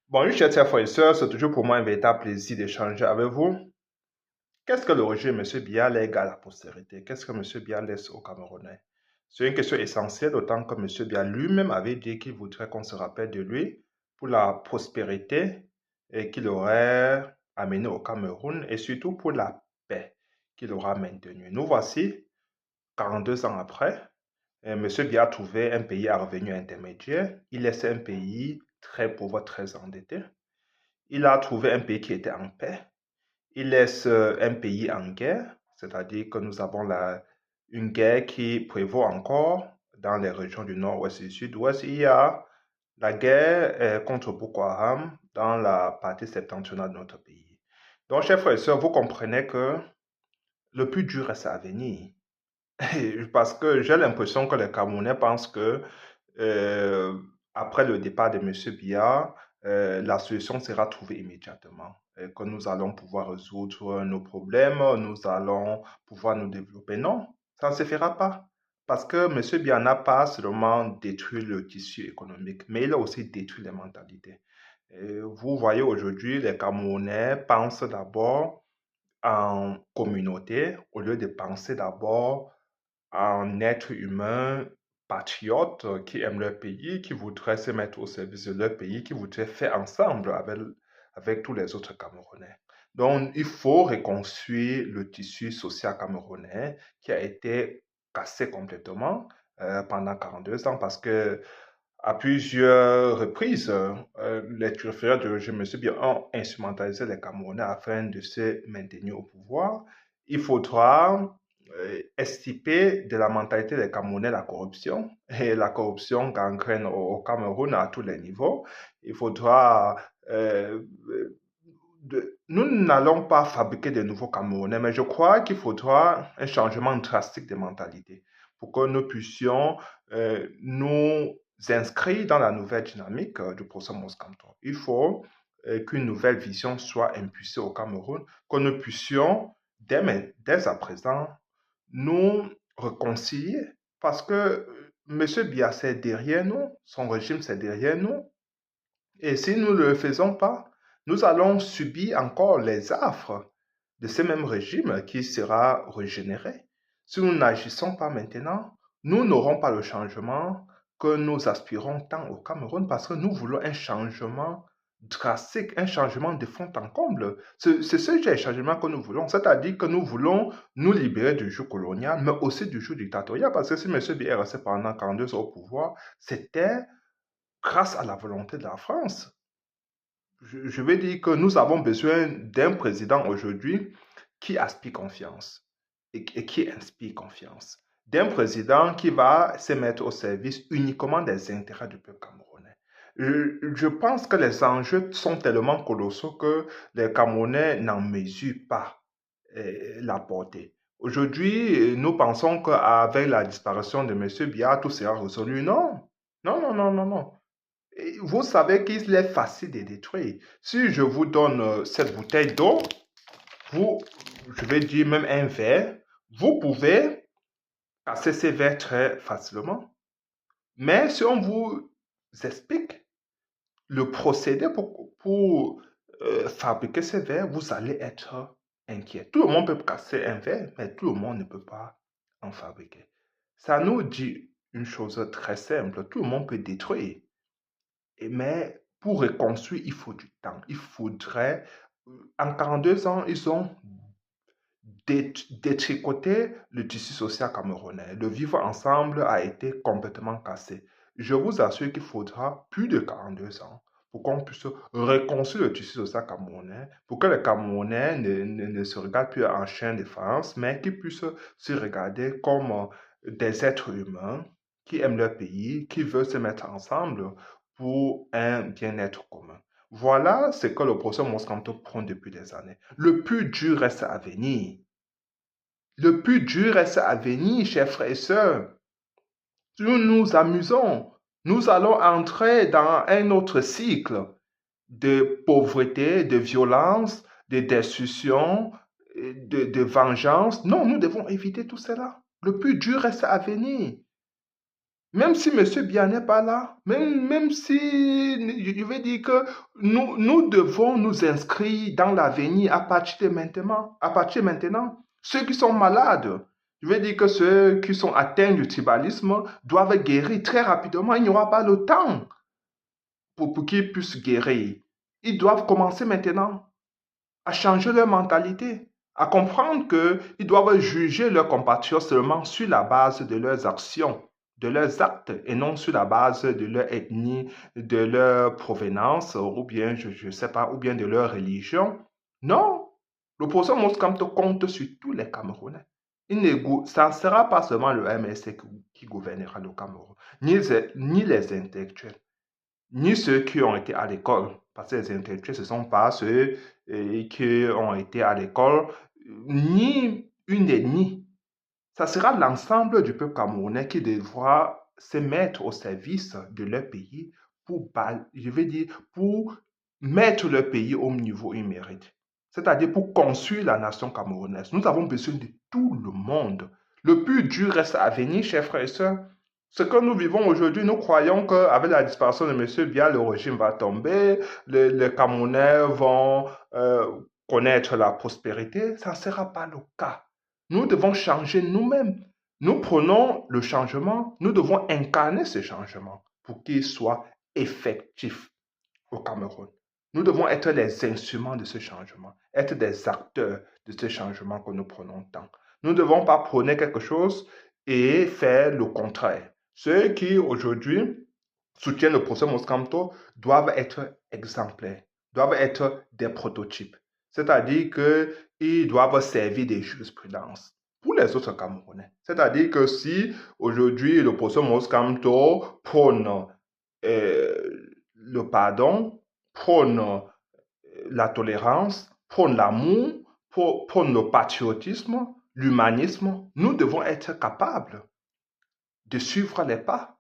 Bonjour, chers frères et sœurs, c'est toujours pour moi un véritable plaisir d'échanger avec vous. Qu'est-ce que le rejet de M. Biya lègue à la postérité? Qu'est-ce que M. Biya laisse aux Camerounais? C'est une question essentielle, d'autant que M. Biya lui-même avait dit qu'il voudrait qu'on se rappelle de lui pour la prospérité et qu'il aurait amené au Cameroun et surtout pour la paix qu'il aura maintenue. Nous voici, 42 ans après, M. Biya a trouvé un pays à revenu intermédiaire. Il laisse un pays très pauvre, très endetté. Il a trouvé un pays qui était en paix. Il laisse un pays en guerre, c'est-à-dire que nous avons une guerre qui prévaut encore dans les régions du nord-ouest et du sud-ouest. Il y a la guerre contre Boko Haram dans la partie septentrionale de notre pays. Donc, chers frères et sœurs, vous comprenez que le plus dur reste à venir. Parce que j'ai l'impression que les Camerounais pensent que euh, après le départ de M. Biya, la solution sera trouvée immédiatement. Et que nous allons pouvoir résoudre nos problèmes, nous allons pouvoir nous développer. Non, ça ne se fera pas. Parce que M. Biya n'a pas seulement détruit le tissu économique, mais il a aussi détruit les mentalités. Et vous voyez aujourd'hui, les Camerounais pensent d'abord en communauté au lieu de penser d'abord en être humain patriote qui aime leur pays, qui voudrait se mettre au service de leur pays, qui voudrait faire ensemble avec tous les autres Camerounais. Donc, il faut reconstruire le tissu social camerounais qui a été cassé complètement pendant 42 ans parce que à plusieurs reprises, les turfeurs de régime M. Biya ont instrumentalisé les Camerounais afin de se maintenir au pouvoir. Il faudra extirper de la mentalité des Camerounais la corruption. Et la corruption gangrène au Cameroun à tous les niveaux. Il faudra... nous n'allons pas fabriquer de nouveaux Camerounais, mais je crois qu'il faudra un changement drastique de mentalité pour que nous puissions nous inscrire dans la nouvelle dynamique du procès Moscanton. Il faut qu'une nouvelle vision soit impulsée au Cameroun, que nous puissions dès à présent nous réconcilier parce que M. Biya c'est derrière nous, son régime c'est derrière nous, et si nous ne le faisons pas, nous allons subir encore les affres de ce même régime qui sera régénéré. Si nous n'agissons pas maintenant, nous n'aurons pas le changement que nous aspirons tant au Cameroun parce que nous voulons un changement drastique, un changement de fond en comble. C'est ce changement que nous voulons, c'est-à-dire que nous voulons nous libérer du joug colonial, mais aussi du joug dictatorial, parce que si M. Biya est resté pendant 42 ans au pouvoir, c'était grâce à la volonté de la France. Je veux dire que nous avons besoin d'un président aujourd'hui qui aspire confiance et qui inspire confiance. D'un président qui va se mettre au service uniquement des intérêts du peuple camerounais. Je pense que les enjeux sont tellement colossaux que les Camerounais n'en mesurent pas la portée. Aujourd'hui, nous pensons qu'avec la disparition de M. Biya, tout sera résolu. Non, non, non, non, non, non. Et vous savez qu'il est facile de détruire. Si je vous donne cette bouteille d'eau, vous, je vais dire même un verre, vous pouvez casser ces verres très facilement. Mais si on vous explique le procédé pour fabriquer ces verres, vous allez être inquiet. Tout le monde peut casser un verre, mais tout le monde ne peut pas en fabriquer. Ça nous dit une chose très simple, tout le monde peut détruire. Mais pour reconstruire, il faut du temps. Il faudrait, en 42 ans, ils ont détricoté le tissu social camerounais. Le vivre ensemble a été complètement cassé. Je vous assure qu'il faudra plus de 42 ans pour qu'on puisse reconstruire le tissu social camerounais, pour que les Camerounais ne se regardent plus en chien de France, mais qu'ils puissent se regarder comme des êtres humains qui aiment leur pays, qui veulent se mettre ensemble pour un bien-être commun. Voilà ce que le procès Moscanto prend depuis des années. Le plus dur reste à venir. Le plus dur reste à venir, chers frères et sœurs. Si nous nous amusons, nous allons entrer dans un autre cycle de pauvreté, de violence, de destruction, de vengeance. Non, nous devons éviter tout cela. Le plus dur reste à venir. Même si M. Biya n'est pas là, même si je veux dire que nous devons nous inscrire dans l'avenir à partir de maintenant. À partir de maintenant, ceux qui sont malades, je veux dire que ceux qui sont atteints du tribalisme doivent guérir très rapidement. Il n'y aura pas le temps pour qu'ils puissent guérir. Ils doivent commencer maintenant à changer leur mentalité, à comprendre qu'ils doivent juger leurs compatriotes seulement sur la base de leurs actions, de leurs actes, et non sur la base de leur ethnie, de leur provenance, ou bien, je ne sais pas, ou bien de leur religion. Non, le professeur Moskamto compte sur tous les Camerounais. Ça ne sera pas seulement le MSC qui gouvernera le Cameroun, ni les intellectuels ni ceux qui ont été à l'école, parce que les intellectuels, ce ne sont pas ceux qui ont été à l'école, ni une ethnie. Ça sera l'ensemble du peuple camerounais qui devra se mettre au service de leur pays pour, je veux dire, pour mettre leur pays au niveau où il mérite. C'est-à-dire pour construire la nation camerounaise. Nous avons besoin de tout le monde. Le plus dur reste à venir, chers frères et sœurs. Ce que nous vivons aujourd'hui, nous croyons qu'avec la disparition de M. Biya, le régime va tomber, les Camerounais vont connaître la prospérité. Ça ne sera pas le cas. Nous devons changer nous-mêmes. Nous prenons le changement, nous devons incarner ce changement pour qu'il soit effectif au Cameroun. Nous devons être les instruments de ce changement, être des acteurs de ce changement que nous prenons tant. Nous ne devons pas prôner quelque chose et faire le contraire. Ceux qui aujourd'hui soutiennent le procès Moskamto doivent être exemplaires, doivent être des prototypes. C'est-à-dire qu'ils doivent servir des jurisprudences pour les autres Camerounais. C'est-à-dire que si aujourd'hui le procès Moskamto prône le pardon, prône la tolérance, prône l'amour, prône le patriotisme, l'humanisme, nous devons être capables de suivre les pas,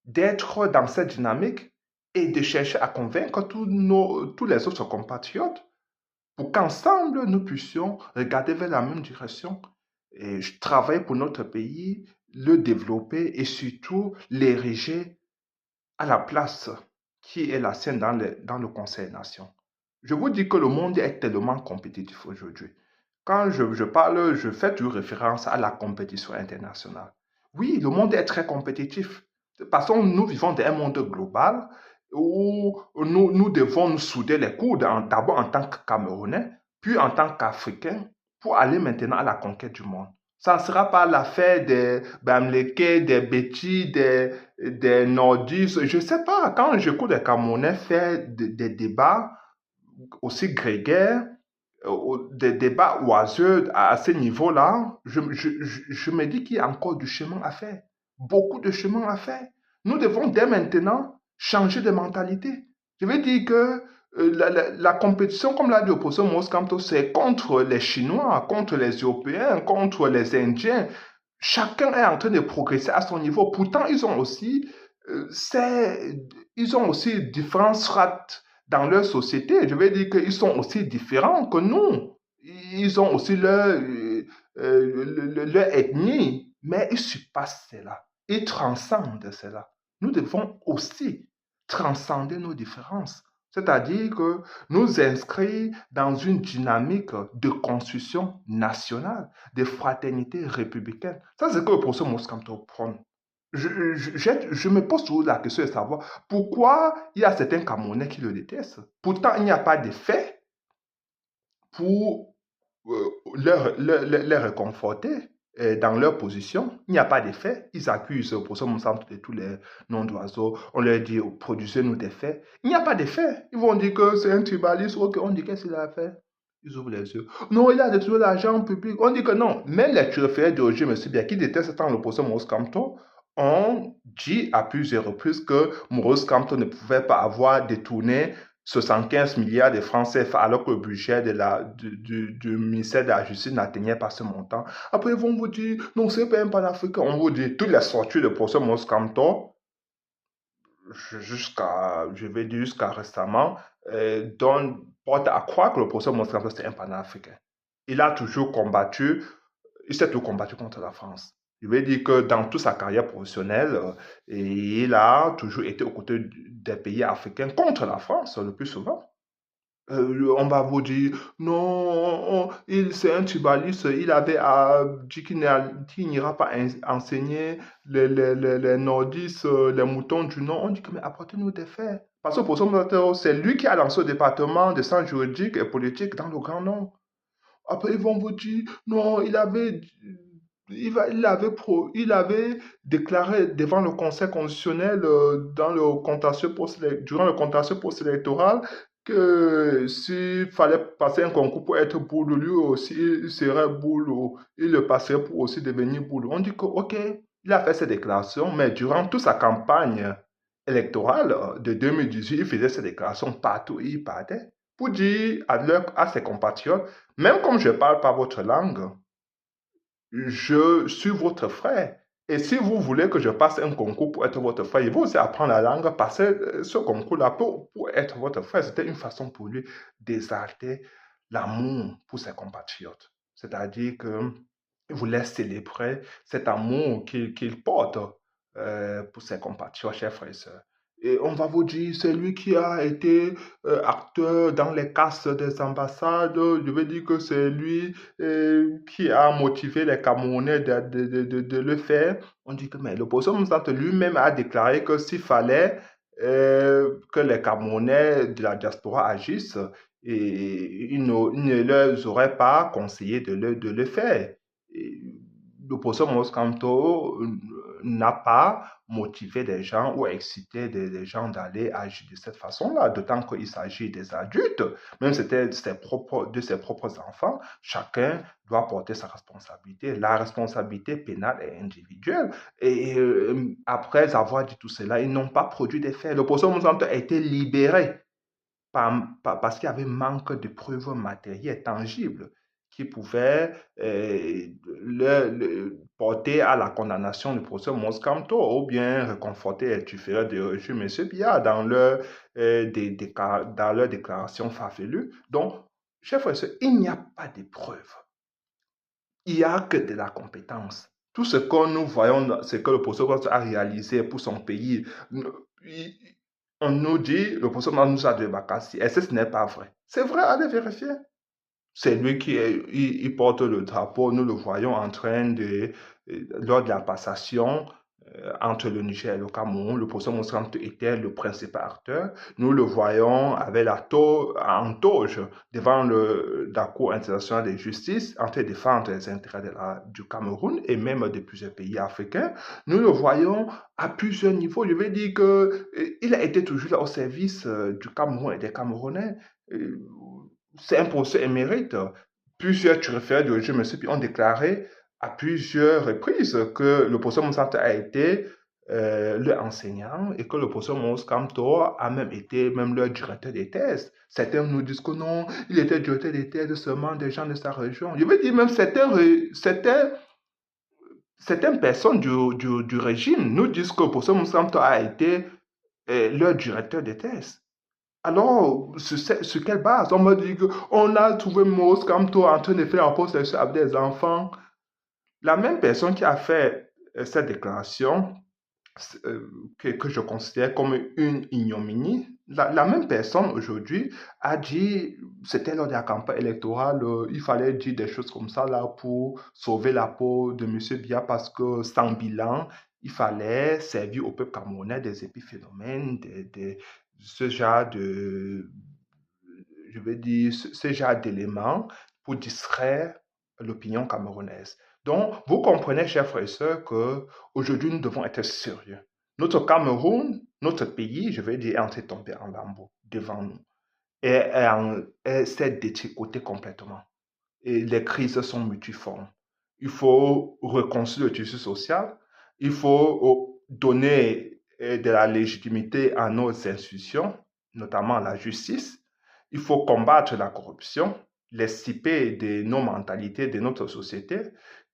d'être dans cette dynamique et de chercher à convaincre tous les autres compatriotes pour qu'ensemble nous puissions regarder vers la même direction et travailler pour notre pays, le développer et surtout l'ériger à la place qui est la sienne dans le Conseil des Nations. Je vous dis que le monde est tellement compétitif aujourd'hui. Quand je parle, je fais toujours référence à la compétition internationale. Oui, le monde est très compétitif. Parce que nous vivons dans un monde global où nous devons nous souder les coudes, d'abord en tant que Camerounais, puis en tant qu'Africains, pour aller maintenant à la conquête du monde. Ça ne sera pas l'affaire des Bamileke, des Betty, des Nordistes. Je ne sais pas, quand j'écoute des Camerounais faire des débats aussi grégaires, des débats oiseux à ce niveau-là, je me dis qu'il y a encore du chemin à faire. Beaucoup de chemin à faire. Nous devons dès maintenant changer de mentalité. Je veux dire que la compétition, comme l'a dit le professeur Moskamto, c'est contre les Chinois, contre les Européens, contre les Indiens. Chacun est en train de progresser à son niveau. Pourtant, ils ont aussi différentes strates dans leur société. Je veux dire qu'ils sont aussi différents que nous. Ils ont aussi leur ethnie, mais ils surpassent cela. Ils transcendent cela. Nous devons aussi transcender nos différences. C'est-à-dire que nous inscrire dans une dynamique de construction nationale, de fraternité républicaine. Ça, c'est ce que le professeur Moskamto prône. Je me pose toujours la question de savoir pourquoi il y a certains Camerounais qui le détestent. Pourtant, il n'y a pas de fait pour les réconforter dans leur position. Il n'y a pas de faits. Ils accusent le professeur Monsanto de tous les noms d'oiseaux. On leur dit, produisez-nous des faits. Il n'y a pas de faits. Ils vont dire que c'est un tribaliste. Ok, on dit qu'est-ce qu'il a fait. Ils ouvrent les yeux. Non, il a détruit l'argent public. On dit que non. Même les tueurs de Roger M. Biya qui détestent tant le professeur Maurice Kamto ont dit à plusieurs reprises que Maurice Kamto ne pouvait pas avoir détourné 75 milliards de francs CFA alors que le budget du ministère de la Justice n'atteignait pas ce montant. Après, ils vont vous dire, non, c'est pas un panafricain. On vous dit, toutes les sorties de professeur Maurice Kamto, je vais dire jusqu'à récemment, porte à croire que le professeur Maurice Kamto, c'est un panafricain. Il s'est toujours combattu contre la France. Je vais dire que dans toute sa carrière professionnelle, il a toujours été aux côtés des pays africains contre la France le plus souvent. On va vous dire, non, c'est un tribaliste, il avait dit qu'il n'ira pas enseigner les nordistes, les moutons du Nord. On dit que, mais apportez-nous des faits. Parce que pour son moteur, c'est lui qui a lancé le département de sciences juridiques et politiques dans le Grand Nord. Après, ils vont vous dire, non, il avait déclaré devant le Conseil constitutionnel durant le contentieux post-électoral que s'il fallait passer un concours pour être boule, lui aussi, il serait boule, il le passerait pour aussi devenir boule. On dit que, ok, il a fait ces déclarations, mais durant toute sa campagne électorale de 2018, il faisait ces déclarations partout où il partait pour dire à ses compatriotes, même comme je ne parle pas votre langue, je suis votre frère. Et si vous voulez que je passe un concours pour être votre frère, il faut aussi apprendre la langue, passer ce concours-là pour être votre frère. C'était une façon pour lui d'exalter l'amour pour ses compatriotes. C'est-à-dire qu'il voulait célébrer cet amour qu'il porte pour ses compatriotes, chers frères et sœurs. Et on va vous dire, c'est lui qui a été acteur dans les casses des ambassades. Je veux dire que c'est lui qui a motivé les Camerounais de le faire. On dit que mais le président Moussante lui-même a déclaré que s'il fallait que les Camerounais de la diaspora agissent, et il ne leur aurait pas conseillé de le faire. Et le professeur Maurice Kamto n'a pas motivé des gens ou excité des gens d'aller agir de cette façon-là, d'autant qu'il s'agit des adultes, même si c'était de ses propres enfants, chacun doit porter sa responsabilité. La responsabilité pénale est individuelle. Et après avoir dit tout cela, ils n'ont pas produit des faits. Le professeur Monsanto a été libéré parce qu'il y avait manque de preuves matérielles tangibles qui pouvaient porter à la condamnation du professeur Moscamto ou bien réconforter les tueurs de régime M. Biya dans leur déclaration farfelue. Donc, chers frères et sœurs, il n'y a pas de preuves. Il n'y a que de la compétence. Tout ce que nous voyons, c'est que le professeur a réalisé pour son pays. On nous dit, le professeur nous a de Bakassi. Et ce n'est pas vrai. C'est vrai, allez vérifier. C'est lui il porte le drapeau. Nous le voyons en train lors de la passation entre le Niger et le Cameroun, le professeur Moussant était le principal acteur. Nous le voyons avec en toge devant la Cour internationale de justice en train de défendre les intérêts du Cameroun et même de plusieurs pays africains. Nous le voyons à plusieurs niveaux. Je veux dire qu'il a été toujours là au service du Cameroun et des Camerounais. C'est un procès émérite. Plusieurs référés du régime ont déclaré à plusieurs reprises que le professeur Moussante a été leur enseignant et que le professeur Moussa Kamto a même été leur directeur des thèses. Certains nous disent que non, il était directeur des thèses seulement des gens de sa région. Je veux dire même certaines personnes du régime nous disent que le professeur Moussa Kamto a été leur directeur des thèses. Alors, sur quelle base? On me dit qu'on a trouvé Moussa Kamto en train de faire un poste avec des enfants. La même personne qui a fait cette déclaration, que je considère comme une ignominie, la même personne aujourd'hui a dit, c'était lors de la campagne électorale, il fallait dire des choses comme ça là pour sauver la peau de M. Biya parce que sans bilan, il fallait servir au peuple camerounais des épiphénomènes, ce genre je veux dire, ce genre d'éléments pour distraire l'opinion camerounaise. Donc, vous comprenez, chers frères et sœurs, qu'aujourd'hui, nous devons être sérieux. Notre Cameroun, notre pays, je veux dire, est en train de tomber en lambeaux devant nous et s'est détricoté complètement. Et les crises sont multiformes. Il faut reconstruire le tissu social, il faut donner de la légitimité à nos institutions, notamment la justice. Il faut combattre la corruption, les cipés de nos mentalités, de notre société.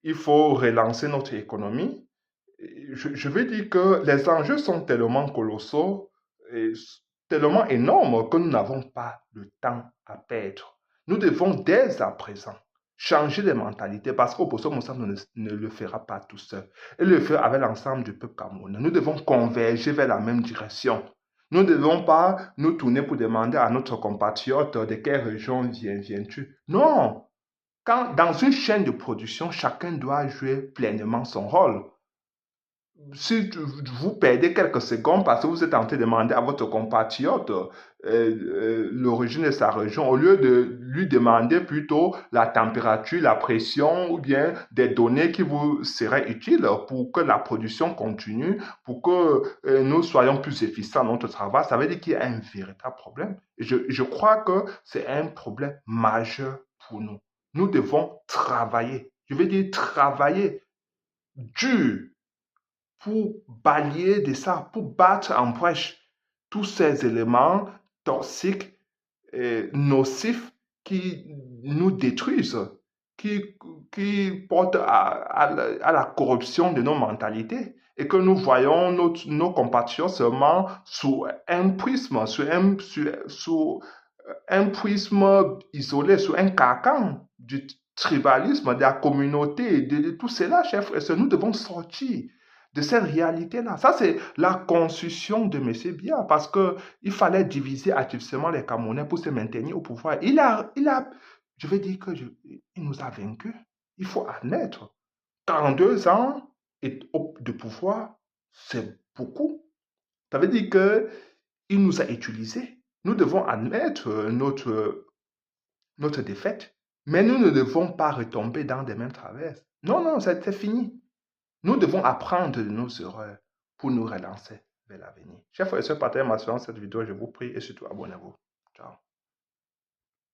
Il faut relancer notre économie. Je veux dire que les enjeux sont tellement colossaux et tellement énormes que nous n'avons pas le temps à perdre. Nous devons dès à présent changer les mentalités parce qu'Opposition Moussa ne le fera pas tout seul. Il le fera avec l'ensemble du peuple camerounais. Nous devons converger vers la même direction. Nous ne devons pas nous tourner pour demander à notre compatriote de quelle région viens-tu. Non! Dans une chaîne de production, chacun doit jouer pleinement son rôle. Si vous perdez quelques secondes parce que vous êtes en train de demander à votre compatriote l'origine de sa région, au lieu de lui demander plutôt la température, la pression ou bien des données qui vous seraient utiles pour que la production continue, pour que nous soyons plus efficients dans notre travail, ça veut dire qu'il y a un véritable problème. Je crois que c'est un problème majeur pour nous. Nous devons travailler. Je veux dire travailler dur pour balayer de ça, pour battre en brèche tous ces éléments toxiques et nocifs qui nous détruisent, qui, qui portent à la corruption de nos mentalités et que nous voyons nos compatriotes seulement sous un prisme, sous un prisme isolé, sous un carcan du tribalisme, de la communauté, de tout cela, chers frères et sœurs. Nous devons sortir de cette réalité-là. Ça, c'est la construction de M. Biya, parce qu'il fallait diviser activement les Camerounais pour se maintenir au pouvoir. Je vais dire il nous a vaincus. Il faut admettre. 42 ans de pouvoir, c'est beaucoup. Ça veut dire qu'il nous a utilisés. Nous devons admettre notre défaite, mais nous ne devons pas retomber dans des mêmes traverses. Non, non, c'est fini. Nous devons apprendre de nos erreurs pour nous relancer vers l'avenir. Chers frères et sœurs, partagez ma séance cette vidéo, je vous prie, et surtout abonnez-vous. Ciao.